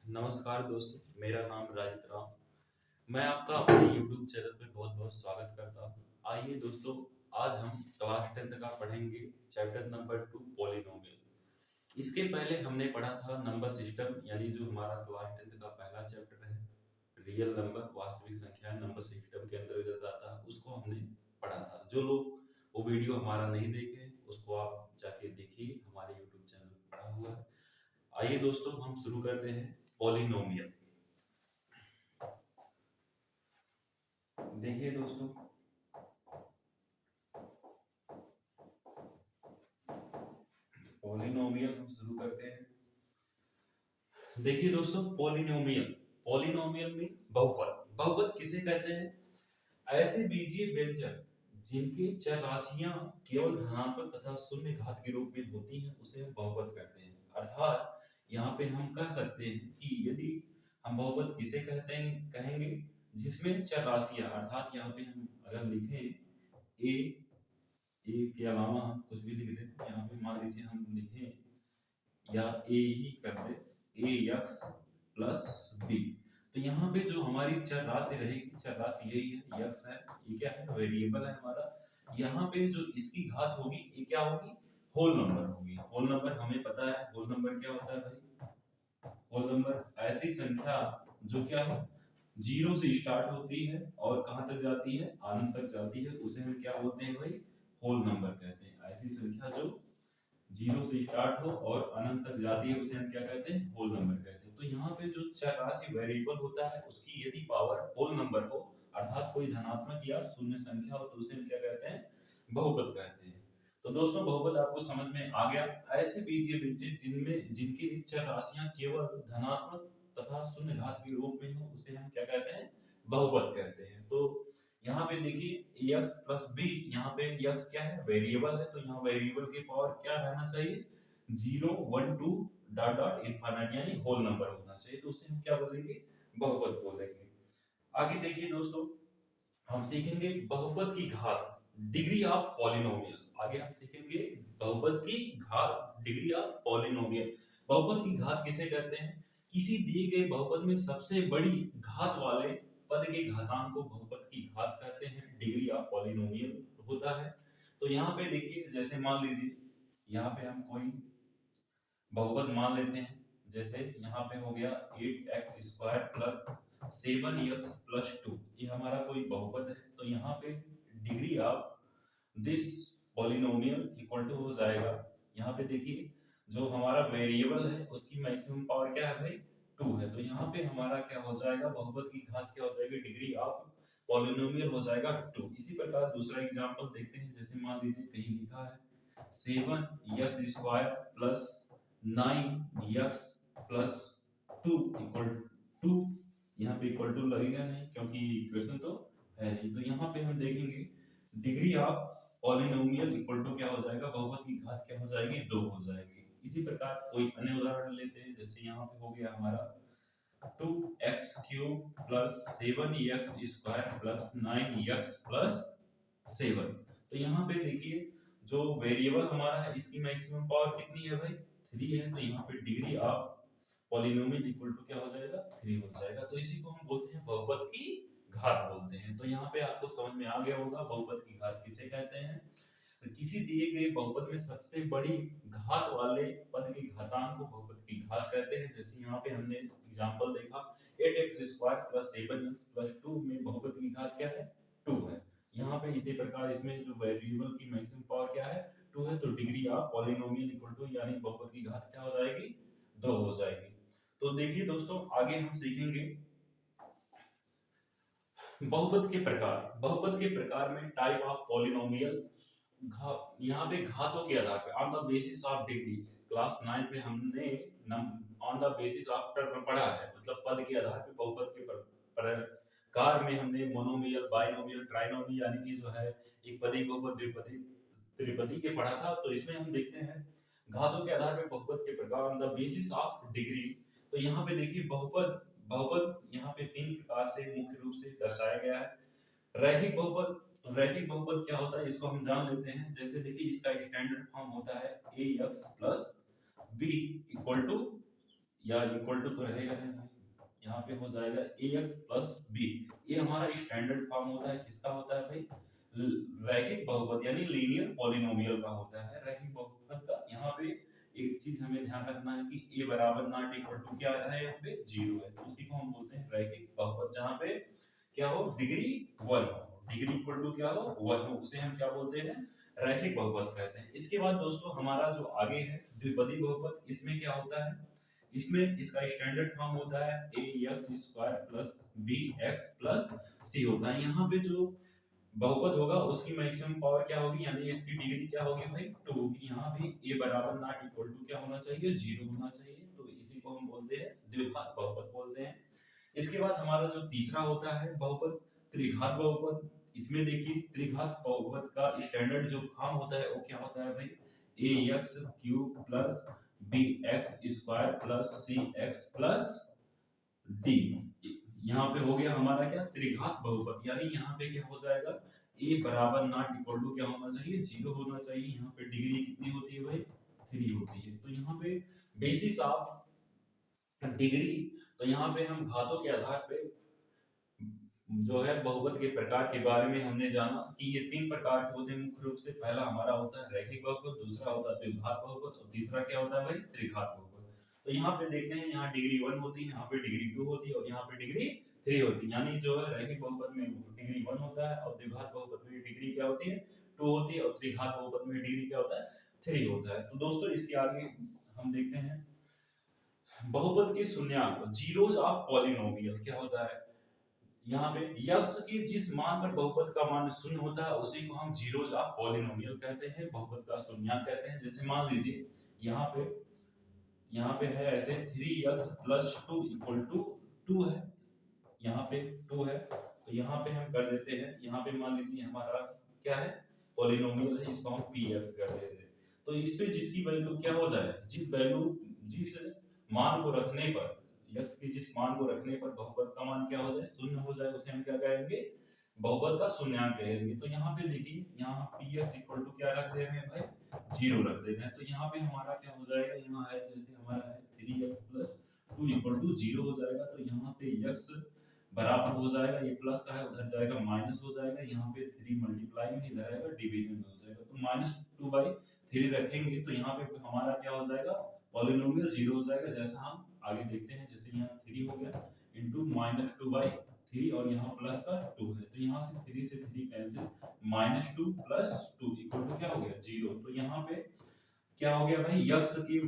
नमस्कार दोस्तों, मेरा नाम राजित राम। मैं आपका अपने YouTube चैनल पे बहुत-बहुत स्वागत करता हूँ। आइए दोस्तों, आज हम क्लास 10th का पढ़ेंगे चैप्टर नंबर 2 पॉलिनोमियल। इसके पहले हमने पढ़ा था नंबर सिस्टम, यानी जो हमारा क्लास 10th का पहला चैप्टर है, रियल नंबर वास्तविक संख्या नंबर सिस्टम के अंतर्गत आता है, उसको हमने पढ़ा था। जो लोग वो वीडियो हमारा नहीं देखे, उसको आप जाके देखिए, हमारे YouTube चैनल पे पड़ा हुआ है। आइए दोस्तों, हम शुरू करते हैं पॉलिनोमियल। देखिए दोस्तों, पॉलिनोमियल हम शुरू करते हैं। देखिए दोस्तों, पॉलिनोमियल पॉलिनोमियल मीन बहुपद। बहुपद किसे कहते हैं? ऐसे बीजीय व्यंजक जिनके चर राशियां केवल धनात्मक तथा शून्य घात के रूप में होती हैं, उसे हम बहुपद कहते हैं। अर्थात यहाँ पे हम कह सकते हैं कि यदि हम बहुपद किसे कहते हैं, कहेंगे जिसमें चर राशियां, अर्थात यहाँ पे हम अगर लिखें ए के अलावा हम कुछ भी लिख दें, यहाँ पे मान लीजिए हम लिखें या ए ही कर दे, ए एक्स प्लस बी। तो यहाँ पे जो हमारी चर राशि रहेगी, चर राशि यही है, एक्स है, ये क्या है, वेरिएबल है हमारा। यहाँ पे जो इसकी घात होगी, ये क्या होगी, होल नंबर होगी। होल नंबर हमें पता है, होल नंबर क्या होता है भाई? होल नंबर ऐसी संख्या जो क्या है, जीरो से स्टार्ट होती है और कहां तक जाती है, अनंत तक जाती है, उसे हम क्या बोलते हैं भाई? होल नंबर कहते हैं। ऐसी संख्या जो जीरो से स्टार्ट हो और अनंत तक जाती है, उसे हम क्या कहते हैं? होल नंबर कहते हैं। तो यहाँ पे जो चर राशि वेरिएबल होता है, उसकी यदि पावर होल नंबर हो, अर्थात कोई धनात्मक या शून्य संख्या हो, तो उसे हम क्या कहते हैं? बहुपद कहते हैं। तो दोस्तों, बहुपद आपको समझ में आ गया। ऐसे बीजीय व्यंजक जिनमें जिनकी चर राशियां केवल धनात्मक तथा शून्य घात के रूप में हो, उसे हम क्या कहते हैं? बहुपद कहते हैं। तो यहाँ पे देखिए x प्लस बी, यहाँ पे x क्या है, वेरिएबल है, तो यहाँ वेरिएबल की पावर क्या रहना चाहिए? 0 1 2 डॉट डॉट इनफिनिट, यानी होल नंबर होना चाहिए। तो उसे हम क्या बोलेंगे? बहुपद बोलेंगे। आगे देखिए दोस्तों, हम सीखेंगे बहुपद की घात, डिग्री ऑफ पॉलिनोमियल। आगे हम सीखेंगे बहुपद की घात, डिग्री ऑफ पॉलिनोमियल। बहुपद की घात किसे कहते हैं? किसी दिए गए बहुपद में सबसे बड़ी घात वाले पद के घातांक को बहुपद की घात कहते हैं, डिग्री ऑफ पॉलिनोमियल होता है। तो यहाँ पे देखिए, जैसे मान लीजिए यहाँ पे हम कोई बहुपद मान लेते हैं, जैसे यहाँ पे हो गया 8x square plus 7x plus 2, ये हमारा कोई बहुपद है। तो यहाँ पे degree of this polynomial equal to हो जाएगा, यहाँ पे देखिए जो हमारा वेरिएबल है उसकी मैक्सिमम पावर क्या है भाई? 2 है। तो यहाँ पे हमारा क्या हो जाएगा, बहुपद की घात क्या हो जाएगी, डिग्री ऑफ पॉलिनोमियल हो जाएगा 2। इसी प्रकार दूसरा एग्जांपल देखते हैं, जैसे मान लीजिए कहीं लिखा है 7x square plus 9x plus 2 equal to, यहाँ पे इक्वल टू लगेगा नहीं क्योंकि इक्वेशन तो है नहीं। तो यहाँ पे हम देखेंगे degree of polynomial equal to क्या हो जाएगा, बहुपद की घात क्या हो जाएगी, 2 हो जाएगी। इसी प्रकार कोई अन्य उदाहरण लेते हैं, जैसे यहाँ पे हो गया हमारा 2x cube plus 7x square plus 9x plus 7। तो यहाँ पे देखिए जो वेरिएबल हमारा है, इसकी मैक्सिमम पावर कितनी है भाई? 3 है। तो यहाँ पे degree of polynomial equal to क्या हो जाएगा, 3 हो जाएगा। तो इसी को हम बोलते हैं बहुपद की घात बोलते हैं। तो यहाँ पे आपको समझ में आ गया होगा बहुपद की घात किसे कहते हैं। तो किसी दिए गए बहुपद में सबसे बड़ी घात वाले पद के घातांक को बहुपद की घात कहते हैं। जैसे यहाँ पे हमने एग्जांपल देखा 8x square plus 7x plus 2 में बहुपद की घात क्या है, 2 है। यहाँ पे इसी प्रकार इसमें जो वेरिएबल की मैक्सिमम पावर क्या है, 2 है। तो degree of polynomial equal to, यानी बहुपद की घात क्या हो जाएगी, 2 हो जाएगी। तो देखिए दोस्तों, आगे हम सीखेंगे बहुपद के प्रकार। बहुपद के प्रकार में टाइप ऑफ पॉलिनोमियल, यहाँ पे घातों के आधार पे, on the basis of degree. Class 9 में हमने on the basis of term पढ़ा है, मतलब पद के आधार पे बहुपद के प्रकार में हमने मोनोमियल, बाइनोमियल, ट्राइनोमियल, यानी कि जो है एक पदी, बहुपद, द्विपदी, त्रिपदी के पढ़ा था। तो इसमें हम देखते हैं घातों के आधार पे बहुपद के प्रकार on the basis of degree. तो यहाँ पे देखिए बहुपद, बहुपद यहाँ पे 3 प्रकार से मुख्य रूप से दर्शाया गया है। रैखिक बहुपद, रैखिक बहुपद क्या होता है, इसको हम जान लेते हैं। जैसे देखिए इसका स्टैंडर्ड फॉर्म होता है ax plus b equal to या इक्वल टू तो रहेगा नहीं भाई, यहाँ पे हो जाएगा ax प्लस b। ये हमारा स्टैंडर्ड फॉर्म होता है, किसका होता है भाई, रैखिक बहुपद यानी लीनियर पॉलिनोमियल का होता है, रैखिक बहुपद का। यहाँ पे एक चीज हमें ध्यान रखना है कि a बराबर नॉट इक्वल टू क्या है, यहाँ पे 0 है, तो उसी को हम बोलते हैं रैखिक बहुपद। जहाँ पे क्या हो, डिग्री 1 हो, डिग्री इक्वल टू क्या हो, 1 हो, उसे हम क्या बोलते हैं, रैखिक बहुपद कहते हैं। इसके बाद दोस्तों हमारा जो आगे है द्विपदी बहुपद, इसमें क्या होता है, इसमें इसका स्टैंडर्ड फॉर्म होता है ax² plus bx plus c होता है। यहाँ पे जो बहुपद होगा उसकी मैक्सिमम पावर क्या होगी, यानी इसकी डिग्री क्या होगी भाई, 2 होगी। यहाँ भी a बराबर नॉट इक्वल टू क्या होना चाहिए, 0 होना चाहिए, तो इसी को हम बोलते हैं द्विघात बहुपद बोलते हैं। इसके बाद हमारा जो तीसरा होता है बहुपद, त्रिघात बहुपद। इसमें देखिए त्रिघात बहुपद का स्टैंडर्ड जो फॉर्म होता है वो क्या होता है भाई, ax³ plus bx² plus cx plus d। यहाँ पे हो गया हमारा क्या, त्रिघात बहुपद, यानी यहाँ पे क्या हो जाएगा, a बराबर नॉट इक्वल टू क्या होना चाहिए, 0 होना चाहिए। यहाँ पे डिग्री कितनी होती है भाई, 3 होती है। तो यहाँ पे बेसिस ऑफ डिग्री, तो यहाँ पे हम घातों के आधार पे जो है बहुपद के प्रकार के बारे में हमने जाना कि ये 3 प्रकार के होते हैं मुख्य रूप से। पहला हमारा होता है रैखिक बहुपद, दूसरा होता है द्विघात बहुपद, और तीसरा क्या होता है भाई, त्रिघात बहुपद। तो यहाँ पे देखते हैं, यहाँ डिग्री 1 होती है, यहाँ पे डिग्री 2 होती है, और यहाँ पे डिग्री 3 होती है। यानी जो है रैखिक बहुपद में डिग्री 1 होता है, और द्विघात बहुपद में डिग्री क्या होती है, 2 होती है, और त्रिघात बहुपद में डिग्री क्या होता है, 3 होता है। तो दोस्तों इसके आगे हम देखते हैं बहुपद के शून्यांक, जीरोस ऑफ पॉलिनोमियल क्या होता है। यहाँ पे यक्स के जिस मान पर बहुपद का मान शून्य होता है उसी को हम जीरोस ऑफ पॉलिनोमियल कहते हैं, बहुपद का शून्यांक कहते हैं। जैसे मान लीजिए यहाँ पे है ऐसे 3x प्लस 2 इक्वल टू 2 है, यहाँ पे 2 है, तो यहाँ पे हम कर देते हैं, यहाँ पे मान लीजिए हमारा क्या है, पॉलिनोमियल है, इसको हम px कर देते हैं। तो इस पे जिसकी वैल्यू क्या हो जाए, जिस मान को रखने पर, x के जिस मान को रखने पर बहुपद का मान क्या हो जाए, शून्य हो जाए, उसे हम क्या कहेंगे, बहुपद का शून्यांक कहेंगे। तो यहाँ पे देखिए, यहाँ px इक्वल टू क्या रख दे रहे हैं भाई, 0 रख दे रहे हैं। तो यहाँ पे हमारा क्या हो जाएगा, यहाँ है जैसे हमारा है 3x प्लस 2 इक्वल टू 0 हो जाएगा। तो यहाँ पे x बराबर हो जाएगा, ये प्लस का है उधर जाएगा माइनस हो जाएगा, यहाँ पे 3 मल्टीप्लाई में इधर आएगा डिवीजन में हो जाएगा। तो -2/3 रखेंगे तो यहाँ पे हमारा क्या हो जाएगा, पॉलिनोमियल 0 हो जाएगा। जैसा हम आगे देखते हैं, जैसे यहाँ 3 हो गया इनटू -2/3, और यहाँ प्लस का 2 है, तो यहाँ से 3 से 3 कैंसिल, -2 प्लस 2 इक्वल टू क्या हो गया, 0। तो यहाँ पे क्या हो गया भाई, यक्स की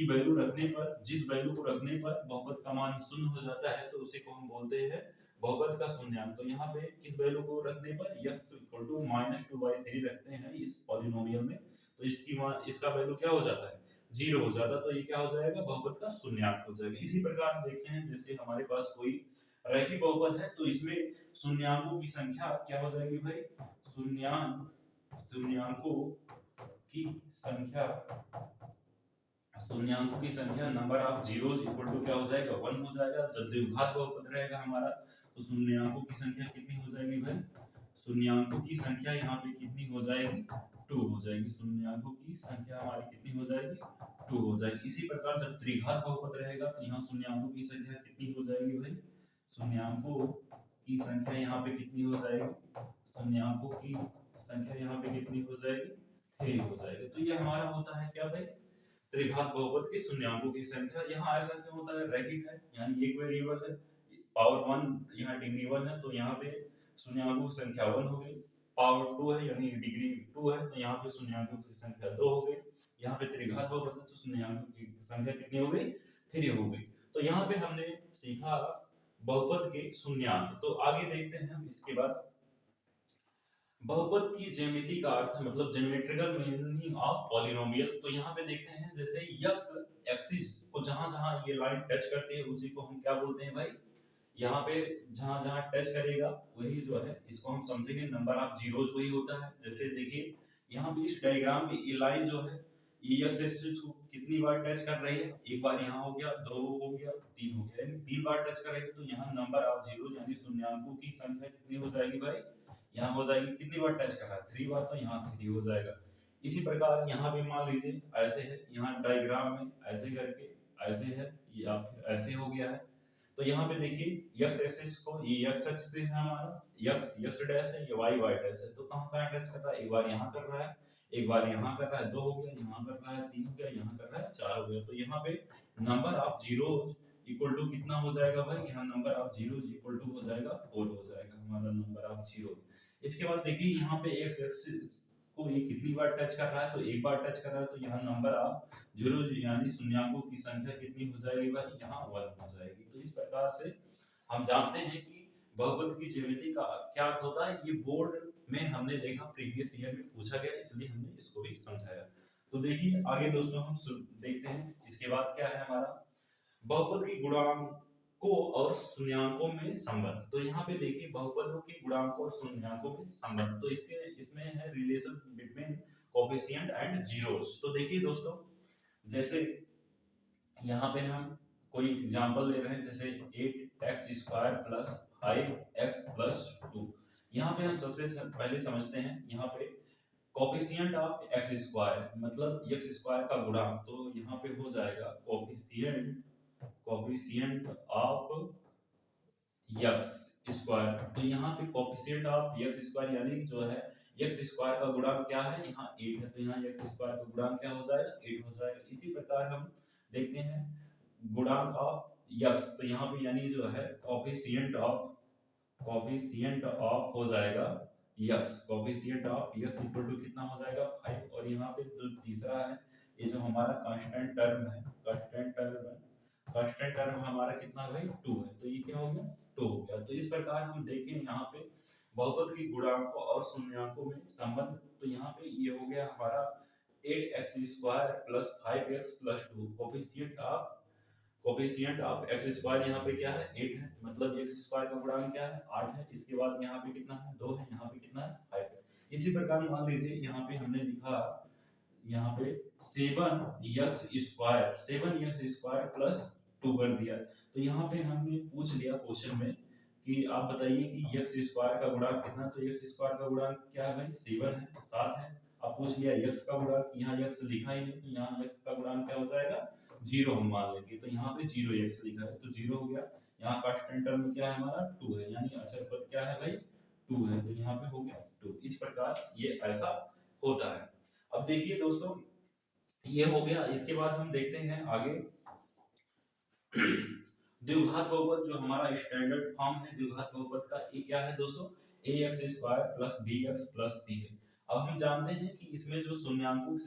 वैल्यू रखने पर, जिस वैल्यू को रखने पर बहुपद का मान शून्य हो जाता है तो उसे को हम बोलते हैं बहुपद का शून्यांक। तो यहाँ पे किस वैल्यू को रखने पर, x इक्वल टू -2/3 रखते हैं इस पॉलिनोमियल में, तो इसका वैल्यू क्या हो जाता है, 0 हो जाता है। तो ये क्या हो जाएगा, बहुपद का शून्यांक हो जाएगा। इसी प्रकार हम देखते हैं, जैसे हमारे पास कोई रैखिक बहुपद है तो इसमें शून्याङ्कों की संख्या क्या हो जाएगी भाई, शून्याङ्कों की संख्या, शून्याङ्कों की संख्या number of zeros equal to क्या हो जाएगा, 1 हो जाएगा। जब द्विघात बहुपद रहेगा हमारा तो शून्याङ्कों की संख्या कितनी हो जाएगी भाई, शून्याङ्कों की संख्या यहाँ पे कितनी हो जाएगी, 2 हो जाएगी। शून्याङ्कों की संख्या हमारी कितनी हो जाएगी, 2 हो जाएगी। इसी प्रकार जब त्रिघात बहुपद रहेगा तो यहाँ शून्याङ्कों की संख्या कितनी हो जाएगी भाई, शून्याङ्कों की संख्या यहाँ पे कितनी हो जाएगी, शून्याङ्कों की संख्या यहाँ पे कितनी हो जाएगी, 3 हो जाएगी। तो ये हमारा होता है क्या भाई, त्रिघात बहुपद के शून्याङ्कों की संख्या। यहाँ ऐसा क्यों होता है, रैखिक है, यानी एक वेरिएबल है, पावर 1 यहाँ डिग्री 1 है, तो यहाँ पे शून्याङ्कों की संख्या 1 हो गई। पावर 2 है यानी डिग्री 2 है, तो यहाँ पे शून्याङ्कों की संख्या 2 हो गई। यहाँ पे त्रिघात बहुपद है तो शून्याङ्कों की संख्या कितनी हो गई, 3 हो गई। तो यहाँ पे हमने सीखा बहुपद के शून्याङ्क। तो आगे देखते हैं हम इसके बाद, बहुपद की ज्यामिति का अर्थ है, मतलब ज्योमेट्रिकल मीनिंग ऑफ पॉलिनोमियल। तो यहाँ पे देखते हैं, जैसे यक्स एक्सिस को जहां जहां ये लाइन टच करती है उसी को हम क्या बोलते हैं भाई, यहाँ पे जहां जहां टच करेगा वही जो है इसको हम समझेंगे नंबर ऑफ जीरोस वही होता है। जैसे देखिए यहाँ पे इस डायग्राम में ये लाइन जो है ये यक्स एक्सिस को कितनी बार टच कर रही है, एक बार यहाँ हो गया, 2 हो गया, 3 हो गया, यानी 3 बार टच करेगी। तो यहाँ नंबर ऑफ जीरो यानी शून्याङ्कों की संख्या कितनी हो जाएगी भाई, यहाँ हो जाएगी, कितनी बार टच कर रहा है, 3 बार, तो यहाँ 3 हो जाएगा। इसी प्रकार यहाँ भी मान लीजिए ऐसे है, यहाँ डायग्राम में ऐसे करके ऐसे है, या फिर ऐसे हो गया है। तो यहाँ पे देखिए x एक्सिस को, ये x एक्सिस है हमारा, x डैश है, ये y डैश है। तो कहाँ टच कर रहा है, एक बार यहाँ कर रहा है, एक बार यहाँ कर रहा है, 2 हो गया, यहाँ कर रहा है 3 हो गया, यहाँ कर रहा है 4 हो गया। तो यहाँ पे number of zeros equal to कितना हो जाएगा भाई, यहाँ number of zeros equal to हो जाएगा 4 हो जाएगा हमारा नंबर ऑफ जीरो। इसके बाद देखिए यहाँ पे x एक्सिस को ये कितनी बार टच कर रहा है, तो एक बार टच कर रहा है। तो यहाँ नंबर ऑफ जीरोज यानी शून्यांकों की संख्या कितनी हो जाएगी भाई, यहाँ 1 हो जाएगी। तो इस प्रकार से हम जानते हैं कि बहुपद की ज्यामिति का क्या अर्थ होता है। ये बोर्ड में हमने देखा, प्रीवियस ईयर में पूछा गया, इसलिए हमने इसको भी समझाया। तो देखिए आगे दोस्तों हम देखते हैं इसके बाद क्या है हमारा, बहुपद की गुणांकों और शून्यांकों में संबंध। तो यहाँ पे देखिए बहुपदों के गुणांकों और शून्यांकों में संबंध, तो इसमें है relation between coefficient and zeros. तो देखिए दोस्तों, जैसे यहाँ पे हम कोई एग्जांपल ले रहे हैं, जैसे 8x² + 5x + 2। यहाँ पे हम सबसे पहले समझते हैं यहाँ पे कोएफिशिएंट ऑफ x² मतलब x² का गुणांक। तो यहाँ पे हो जाएगा कोएफिशिएंट ऑफ x²। तो यहाँ पे कोएफिशिएंट ऑफ x² यानी जो है x² का गुणांक क्या है, यहाँ 8 है, तो यहाँ x² का गुणांक क्या हो जाएगा, 8 हो जाएगा। इसी प्रकार हम देखते हैं गुणांक ऑफ x, तो यहाँ पे यानी जो है कोएफिशिएंट ऑफ हो जाएगा x, coefficient of x equal to कितना हो जाएगा 5। और यहाँ पे जो तीसरा है, ये जो हमारा कांस्टेंट टर्म है, कांस्टेंट टर्म हमारा कितना भाई 2 है, तो ये क्या हो गया 2 हो गया। तो इस प्रकार हम देखें यहाँ पे बहुपद की गुणांकों और शून्यांकों में संबंध। तो यहाँ पे ये हो गया हमारा 8x² + 5x + 2। Coefficient of x² यहाँ पे क्या है 8 है, मतलब x² का गुणांक क्या है 8 है। इसके बाद यहाँ पे कितना है 2 है, यहाँ पे कितना है 5 है। इसी प्रकार मान लीजिए यहाँ पे हमने लिखा, यहाँ पे 7x² + 2 कर दिया। तो यहाँ पे हमने पूछ लिया क्वेश्चन में कि आप बताइए कि x² का गुणांक कितना। तो x² का गुणांक क्या है भाई 7 है, 7 है। अब पूछ लिया x का गुणांक, यहाँ x लिखा ही नहीं, तो यहाँ x का गुणांक क्या हो जाएगा 0 हम मान लेंगे। तो यहाँ पे 0x लिखा है, तो 0 हो गया। यहाँ कांस्टेंट टर्म क्या है हमारा 2 है, यानी अचर पद क्या है भाई 2 है, तो यहाँ पे हो गया 2। इस प्रकार ये ऐसा होता है। अब देखिए दोस्तों, ये हो गया। इसके बाद हम देखते हैं आगे द्विघात बहुपद, जो हमारा स्टैंडर्ड फॉर्म है द्विघात बहुपद का, ये क्या है दोस्तों, ax² + bx + c है। अब हम जानते हैं कि इसमें जो शून्यांकों की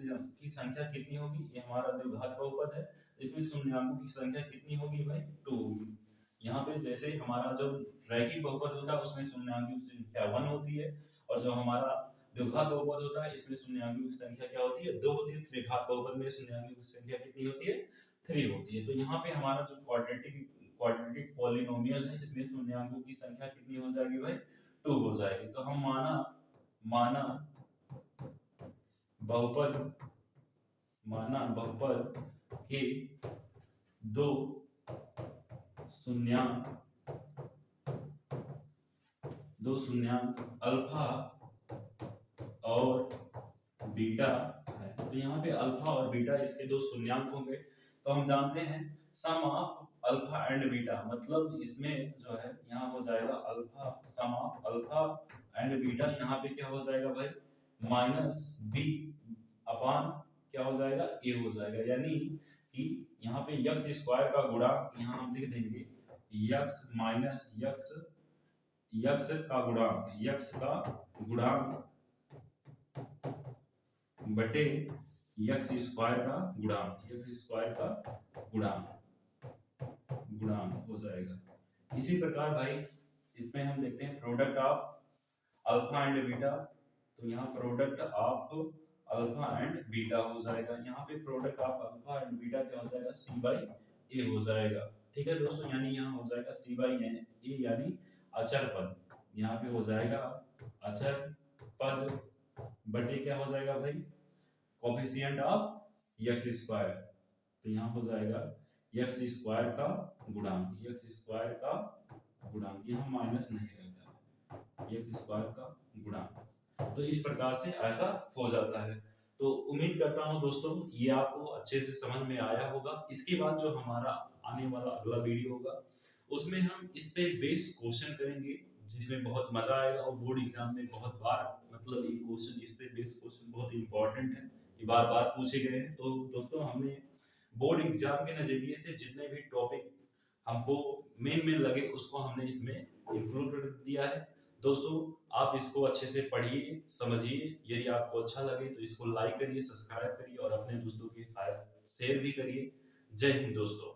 संख्या कितनी होगी, ये हमारा द्विघात बहुपद है, तो इसमें शून्यांकों की संख्या कितनी होगी भाई 2 होगी। यहाँ पे जैसे हमारा जो रैखिक बहुपद होता है उसमें शून्यांकों की संख्या 1 होती है, और जो हमारा द्विघात बहुपद होता है इसमें शून्यांकों की संख्या क्या होती है 2 होती है। त्रिघात बहुपद में शून्यांकों की संख्या कितनी होती है 3 होती है। तो यहाँ पे हमारा जो क्वाड्रेटिक पॉलिनोमियल है, इसमें शून्यांकों की संख्या कितनी हो जाएगी भाई 2 हो जाएगी। तो हम माना बहुपद के दो शून्यांक अल्फा और बीटा है। तो यहाँ पे अल्फा और बीटा इसके दो शून्यांक होंगे। तो हम जानते हैं sum of alpha and beta, मतलब इसमें जो है यहाँ हो जाएगा alpha, sum of alpha and beta, यहाँ पे क्या हो जाएगा भाई -b अपान क्या हो जाएगा a हो जाएगा। यानी कि यहाँ पे x² का गुणांक यहाँ हम लिख देंगे x का गुणांक बटे x² का गुणांक हो जाएगा। इसी प्रकार भाई इसमें हम देखते हैं product of alpha and beta. तो यहाँ product of alpha and beta हो जाएगा, यहाँ पे product of alpha and beta क्या हो जाएगा c/a हो जाएगा। ठीक है दोस्तों, यानी यहाँ हो जाएगा c/a यानी अचर पद, यहाँ पे हो जाएगा अचर पद बटे क्या हो जाएगा भाई कोएफिशिएंट ऑफ x²। तो यहाँ हो जाएगा x² का गुणांक, यहाँ माइनस नहीं रहता, x² का गुणांक। तो इस प्रकार से ऐसा हो जाता है। तो उम्मीद करता हूं दोस्तों ये आपको अच्छे से समझ में आया होगा। इसके बाद जो हमारा आने वाला अगला वीडियो होगा, उसमें हम इस पे बेस्ड क्वेश्चन करेंगे, जिसमें बहुत मजा आएगा और बोर्ड एग्जाम में बहुत बार मतलब ये क्वेश्चन, इस पे बेस्ड क्वेश्चन बहुत इंपॉर्टेंट है, ये बार बार पूछे गए हैं। तो दोस्तों हमने बोर्ड एग्जाम के नजरिए से जितने भी टॉपिक हमको मेन लगे उसको हमने इसमें इंक्लूड कर दिया है। दोस्तों आप इसको अच्छे से पढ़िए, समझिए, यदि आपको अच्छा लगे तो इसको लाइक करिए, सब्सक्राइब करिए और अपने दोस्तों के साथ शेयर भी करिए। जय हिंद दोस्तों।